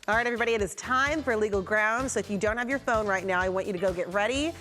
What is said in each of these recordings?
All right, everybody, it is time for Legal Grounds. So if you don't have your phone right now, I want you to go get ready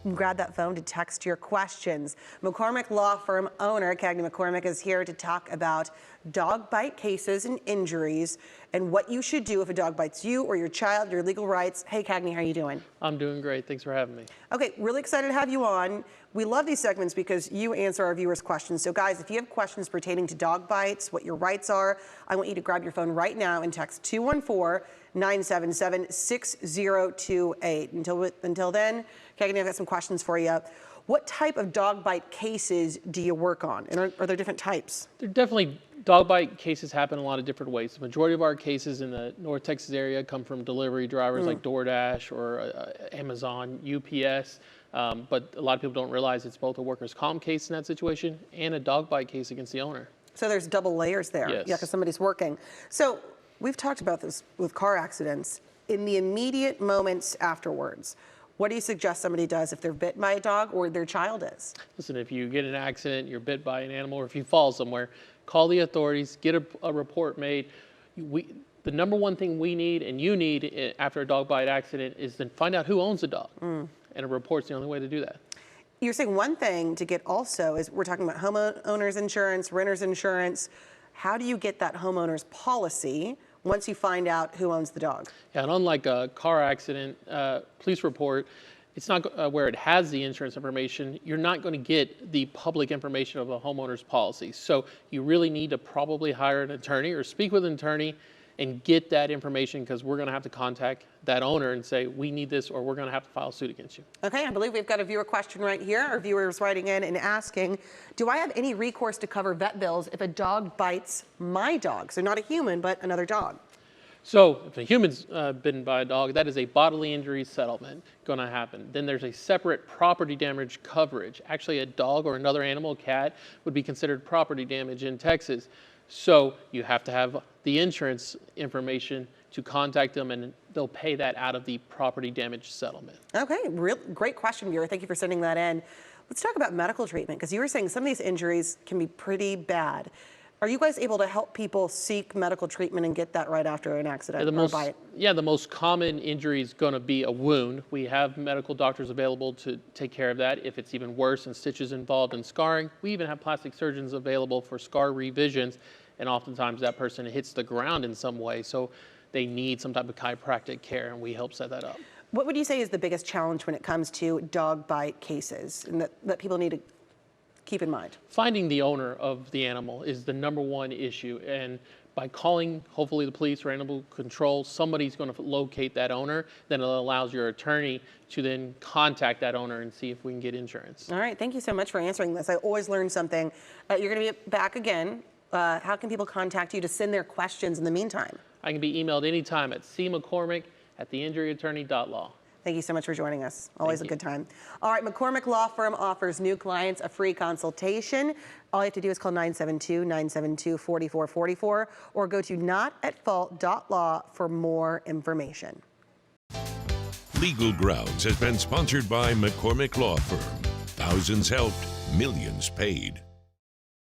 and grab that phone to text your questions. McCormick Law Firm owner Cagney McCormick is here to talk about dog bite cases and injuries and what you should do if a dog bites you or your child, your legal rights. Hey, Cagney, how are you doing? I'm doing great. Thanks for having me. Okay, really excited to have you on. We love these segments because you answer our viewers' questions. So guys, if you have questions pertaining to dog bites, what your rights are, I want you to grab your phone right now and text 214-977-6028. Until then, Cagney, I've got some questions for you. What type of dog bite cases do you work on? And are there different types? There definitely, dog bite cases happen in a lot of different ways. The majority of our cases in the North Texas area come from delivery drivers like DoorDash or Amazon, UPS. But a lot of people don't realize it's both a workers' comp case in that situation and a dog bite case against the owner. So there's double layers there. Yes. Yeah, because somebody's working. So we've talked about this with car accidents. In the immediate moments afterwards, what do you suggest somebody does if they're bit by a dog or their child is? Listen, if you get in an accident, you're bit by an animal, or if you fall somewhere, call the authorities, get a report made. The number one thing we need and you need after a dog bite accident is to find out who owns the dog. And a report's the only way to do that. You're saying one thing to get also is we're talking about homeowners insurance, renters insurance. How do you get that homeowner's policy once you find out who owns the dog? Yeah, and unlike a car accident police report, it's not where it has the insurance information. You're not going to get the public information of a homeowner's policy. So you really need to probably hire an attorney or speak with an attorney and get that information, because we're going to have to contact that owner and say, we need this, or we're going to have to file suit against you. Okay, I believe we've got a viewer question right here. Our viewer's writing in and asking, do I have any recourse to cover vet bills if a dog bites my dog? So not a human, but another dog. So if a human's bitten by a dog, that is a bodily injury settlement going to happen. Then there's a separate property damage coverage. Actually, a dog or another animal, cat, would be considered property damage in Texas. So you have to have the insurance information to contact them, and they'll pay that out of the property damage settlement. Okay, great question, viewer. Thank you for sending that in. Let's talk about medical treatment, because you were saying some of these injuries can be pretty bad. Are you guys able to help people seek medical treatment and get that right after an accident or a bite? Yeah, the most common injury is going to be a wound. We have medical doctors available to take care of that. If it's even worse and stitches involved in scarring, we even have plastic surgeons available for scar revisions. And oftentimes that person hits the ground in some way, so they need some type of chiropractic care, and we help set that up. What would you say is the biggest challenge when it comes to dog bite cases and that people need to keep in mind? Finding the owner of the animal is the number one issue, and by calling, hopefully, the police or animal control, somebody's going to locate that owner. Then it allows your attorney to then contact that owner and see if we can get insurance. All right, thank you so much for answering this. I always learn something. You're going to be back again. How can people contact you to send their questions in the meantime? I can be emailed anytime at cmccormick@theinjuryattorney.law. Thank you so much for joining us. Always a good time. All right, McCormick Law Firm offers new clients a free consultation. All you have to do is call 972-972-4444 or go to notatfault.law for more information. Legal Grounds has been sponsored by McCormick Law Firm. Thousands helped, millions paid.